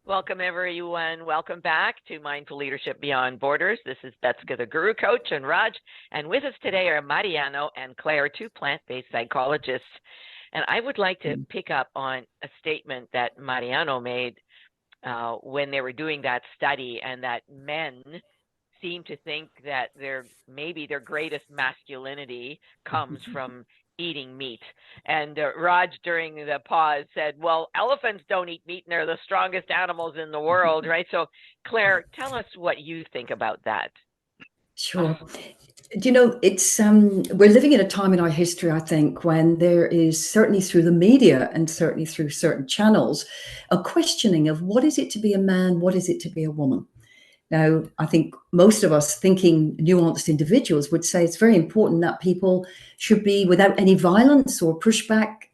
Welcome, everyone. Welcome back to Mindful Leadership Beyond Borders. This is Betska, the Guru Coach, and Raj. And with us today are Mariano and Clare, two plant-based psychologists. And I would like to pick up on a statement that Mariano made when they were doing that study, and that men seem to think that maybe their greatest masculinity comes from eating meat. And Raj, during the pause, said, well, elephants don't eat meat and they're the strongest animals in the world, right? So Clare, tell us what you think about that. Sure. You know, it's we're living in a time in our history, I think, when there is, certainly through the media and certainly through certain channels, a questioning of what is it to be a man, what is it to be a woman. Now, I think most of us thinking nuanced individuals would say it's very important that people should be, without any violence or pushback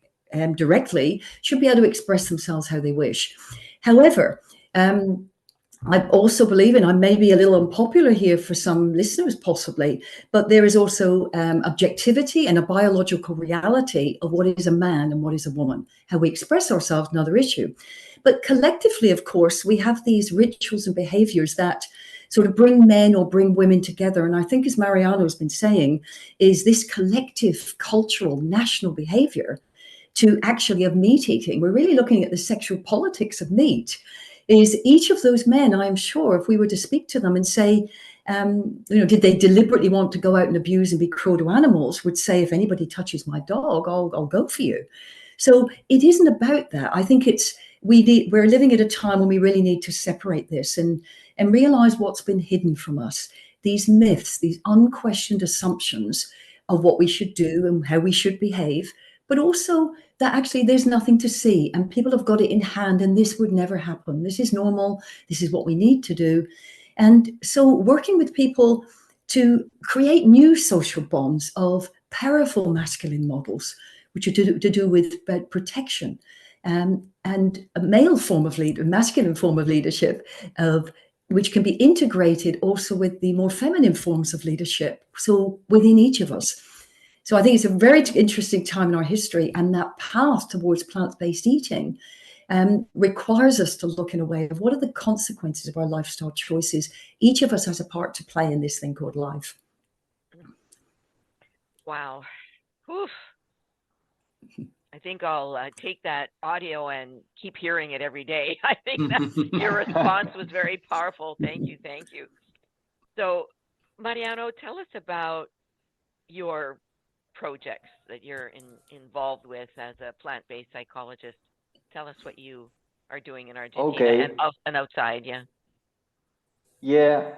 directly, should be able to express themselves how they wish. However, I also believe, and I may be a little unpopular here for some listeners possibly, but there is also objectivity and a biological reality of what is a man and what is a woman. How we express ourselves, another issue. But collectively, of course, we have these rituals and behaviors that sort of bring men or bring women together. And I think, as Mariano has been saying, is this collective cultural national behavior to actually of meat eating. We're really looking at the sexual politics of meat. Is each of those men, I'm sure, if we were to speak to them and say, did they deliberately want to go out and abuse and be cruel to animals, would say, if anybody touches my dog, I'll go for you. So it isn't about that. I think we're living at a time when we really need to separate this and realize what's been hidden from us. These myths, these unquestioned assumptions of what we should do and how we should behave, but also that actually there's nothing to see and people have got it in hand and this would never happen. This is normal. This is what we need to do. And so working with people to create new social bonds of powerful masculine models, which are to do with protection and a male form of masculine form of leadership, which can be integrated also with the more feminine forms of leadership. So within each of us. So I think it's a very interesting time in our history, and that path towards plant-based eating requires us to look in a way of what are the consequences of our lifestyle choices. Each of us has a part to play in this thing called life. Wow. Oof. I think I'll take that audio and keep hearing it every day. I think that your response was very powerful. Thank you. Thank you. So, Mariano, tell us about your projects that you're involved with as a plant-based psychologist. Tell us what you are doing in Argentina and outside. Yeah,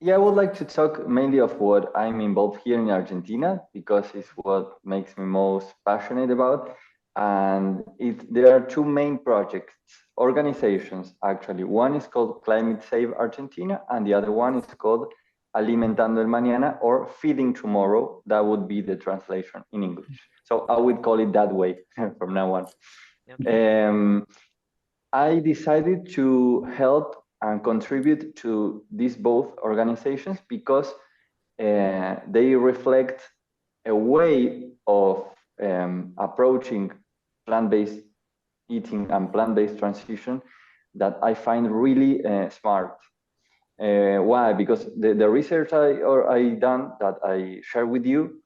I would like to talk mainly of what I'm involved here in Argentina, because it's what makes me most passionate about. And there are two main projects, organizations actually. One is called Climate Save Argentina, and the other one is called Alimentando el Mañana, or Feeding Tomorrow. That would be the translation in English. So I would call it that way from now on. Okay. I decided to help and contribute to these both organizations because they reflect a way of approaching plant-based eating and plant-based transition that I find really smart. Why? Because the research I done that I share with you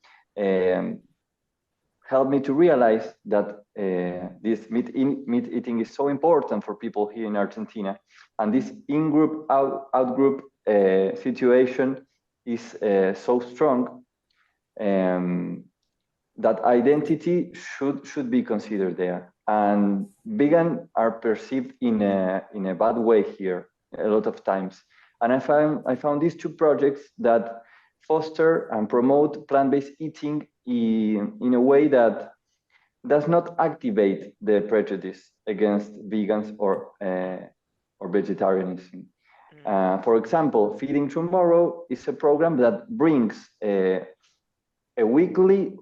helped me to realize that this meat eating is so important for people here in Argentina, and this in-group, out-group situation is so strong that identity should be considered there. And vegan are perceived in a bad way here a lot of times. And I found these two projects that foster and promote plant-based eating in a way that does not activate the prejudice against vegans or vegetarianism. For example, Feeding Tomorrow is a program that brings a weekly,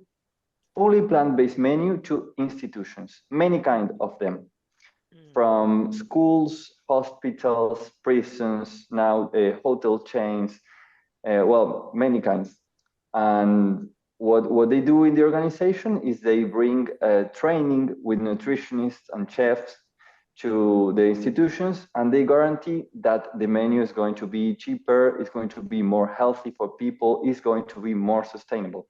fully plant-based menu to institutions, many kind of them, from schools, hospitals, prisons, now hotel chains, well, many kinds. And what they do in the organization is they bring training with nutritionists and chefs to the institutions, and they guarantee that the menu is going to be cheaper, it's going to be more healthy for people, it's going to be more sustainable.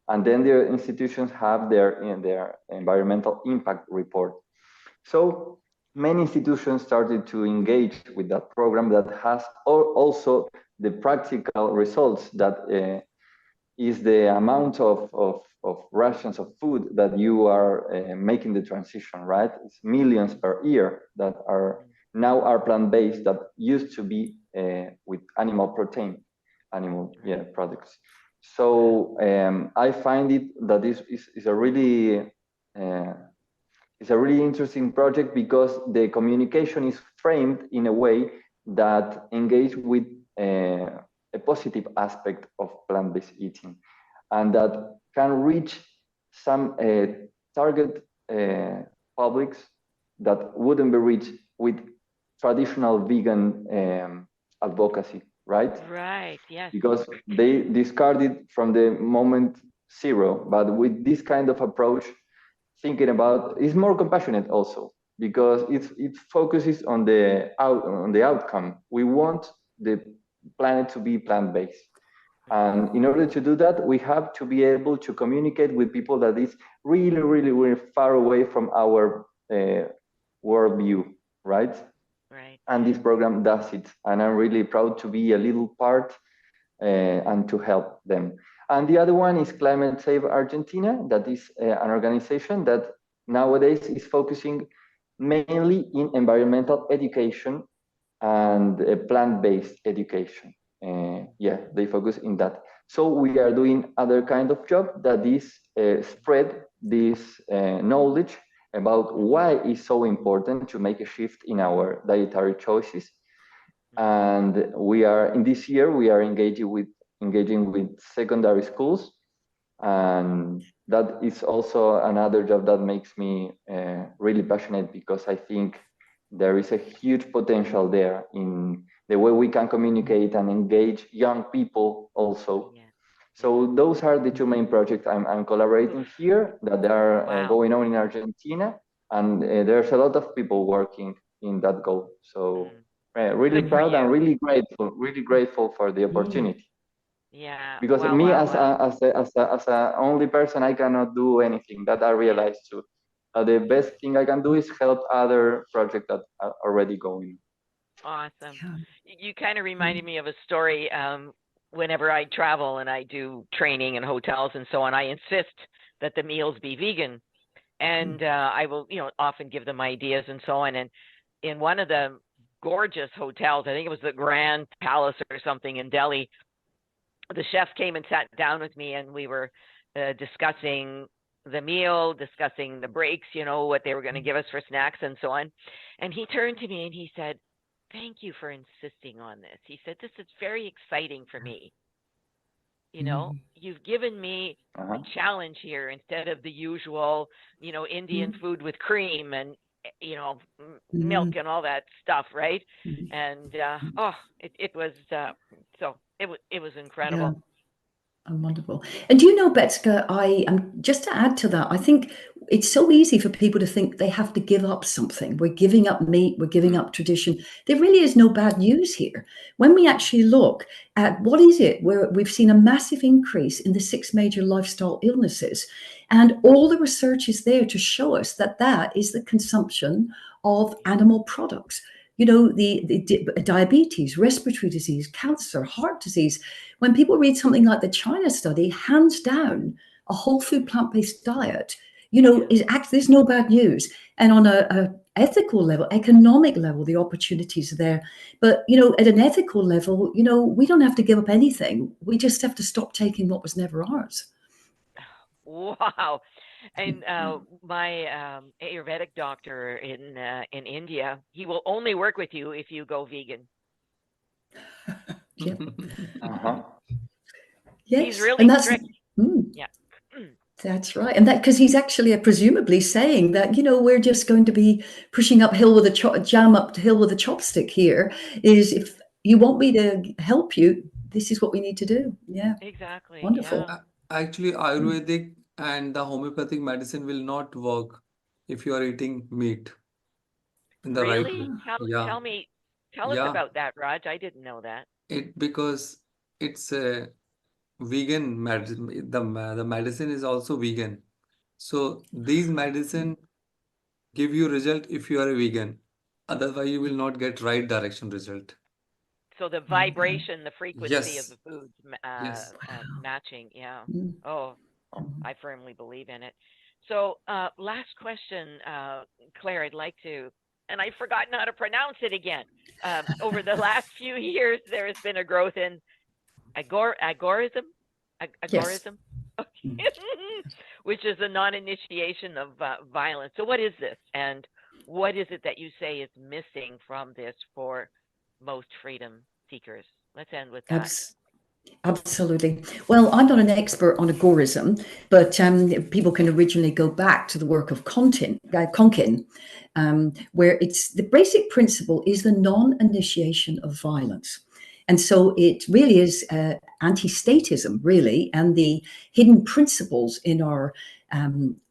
And then the institutions have their environmental impact report. So many institutions started to engage with that program that has also the practical results that is the amount of rations of food that you are making the transition, right? It's millions per year that are now are plant-based that used to be with animal protein, products. So I find it that this is a really it's a really interesting project because the communication is framed in a way that engage with a positive aspect of plant-based eating, and that can reach some target publics that wouldn't be reached with traditional vegan advocacy, right? Right, yes. Because they discard it from the moment zero. But with this kind of approach, thinking about is more compassionate also, because it focuses on the outcome. We want the planet to be plant-based, and in order to do that, we have to be able to communicate with people that is really, really, really far away from our worldview, right? Right. And this program does it, and I'm really proud to be a little part and to help them. And the other one is Climate Save Argentina, that is an organization that nowadays is focusing mainly in environmental education and plant-based education. They focus in that. So we are doing other kind of job that is spread this knowledge about why it's so important to make a shift in our dietary choices. And we are in this year we are engaging with secondary schools, and that is also another job that makes me really passionate, because I think there is a huge potential there in the way we can communicate and engage young people also. Yeah. So those are the two main projects I'm collaborating here that are Wow. going on in Argentina, and there's a lot of people working in that goal. So really Good for proud and you. really grateful for the opportunity. Yeah. Because Wow, me wow, as a only person, I cannot do anything. That I realized too. The best thing I can do is help other projects that are already going. Awesome. Yeah. You kind of reminded me of a story. Whenever I travel and I do training in hotels and so on, I insist that the meals be vegan, and I will, often give them ideas and so on. And in one of the gorgeous hotels, I think it was the Grand Palace or something in Delhi, the chef came and sat down with me, and we were discussing the meal, discussing the breaks, what they were going to give us for snacks and so on. And he turned to me and he said, "Thank you for insisting on this." He said, "This is very exciting for me. You've given me a challenge here instead of the usual, Indian food with cream and, milk and all that stuff, right?" And it was it was incredible. Yeah. Wonderful. And do you know, Betska, just to add to that, I think it's so easy for people to think they have to give up something. We're giving up meat, we're giving up tradition. There really is no bad news here. When we actually look at what is it, where we've seen a massive increase in the 6 major lifestyle illnesses, and all the research is there to show us that that is the consumption of animal products. The diabetes, respiratory disease, cancer, heart disease. When people read something like the China study, hands down, a whole food plant-based diet, there's no bad news. And on a ethical level, economic level, the opportunities are there. But, at an ethical level, we don't have to give up anything. We just have to stop taking what was never ours. Wow. And my Ayurvedic doctor in India, he will only work with you if you go vegan. Yeah. He's Yes, really and that's strict. Yeah. that's right, and that because he's actually presumably saying that we're just going to be pushing uphill with a jam uphill with a chopstick. Here is, if you want me to help you, this is what we need to do. Yeah, Exactly. wonderful. Yeah. Actually, Ayurvedic and the homeopathic medicine will not work if you are eating meat. in the right Really? way. Tell Yeah, tell me, tell us yeah. about that, Raj. I didn't know that. Because it's a vegan medicine. The medicine is also vegan. So these medicine give you result if you are a vegan. Otherwise, you will not get right direction result. So the Okay. vibration, the frequency of Yes, the foods yes. matching. Yeah. Mm. Oh, I firmly believe in it. So last question, Claire, I'd like to, and I've forgotten how to pronounce it again. Over the last few years, there has been a growth in agorism, Yes. agorism, which is a non-initiation of violence. So what is this, and what is it that you say is missing from this for most freedom seekers? Let's end with that. Absolutely. Well, I'm not an expert on agorism, but people can originally go back to the work of Conkin, where it's the basic principle is the non-initiation of violence. And so it really is anti-statism, really, and the hidden principles in our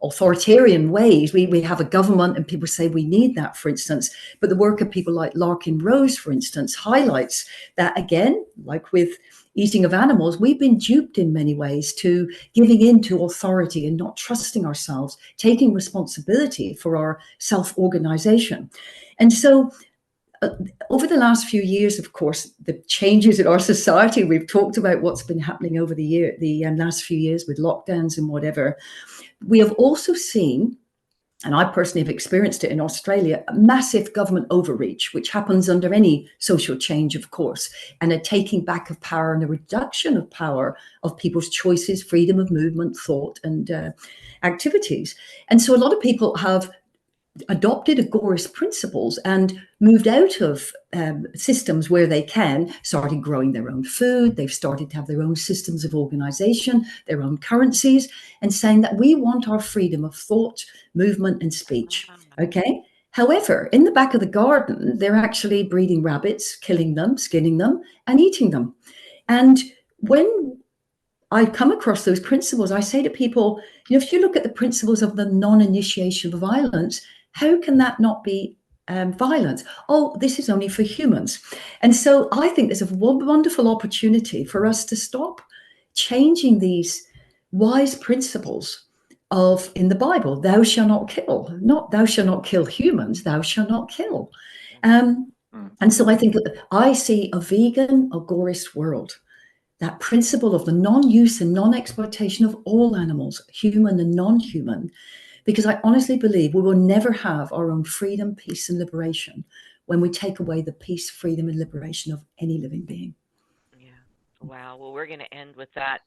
authoritarian ways. We have a government and people say we need that, for instance, but the work of people like Larkin Rose, for instance, highlights that again, like with eating of animals, we've been duped in many ways to giving in to authority and not trusting ourselves, taking responsibility for our self-organization. And so over the last few years, of course, the changes in our society, we've talked about what's been happening over the last few years with lockdowns and whatever. We have also seen, and I personally have experienced it in Australia, a massive government overreach, which happens under any social change, of course, and a taking back of power and a reduction of power of people's choices, freedom of movement, thought, and activities. And so a lot of people have adopted agorist principles and moved out of systems where they can, started growing their own food. They've started to have their own systems of organization, their own currencies, and saying that we want our freedom of thought, movement, and speech. Okay. However, in the back of the garden, they're actually breeding rabbits, killing them, skinning them, and eating them. And when I come across those principles, I say to people, if you look at the principles of the non-initiation of violence, how can that not be violence? Oh, this is only for humans. And so I think there's a wonderful opportunity for us to stop changing these wise principles of in the Bible, thou shalt not kill, not thou shalt not kill humans, thou shalt not kill. And so I think that I see a vegan, agorist world. That principle of the non-use and non-exploitation of all animals, human and non-human, because I honestly believe we will never have our own freedom, peace, and liberation when we take away the peace, freedom, and liberation of any living being. Yeah. Wow. Well, we're going to end with that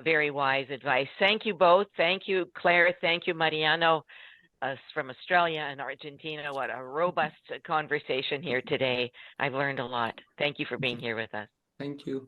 very wise advice. Thank you both. Thank you, Claire. Thank you, Mariano, from Australia and Argentina. What a robust conversation here today. I've learned a lot. Thank you for being here with us. Thank you.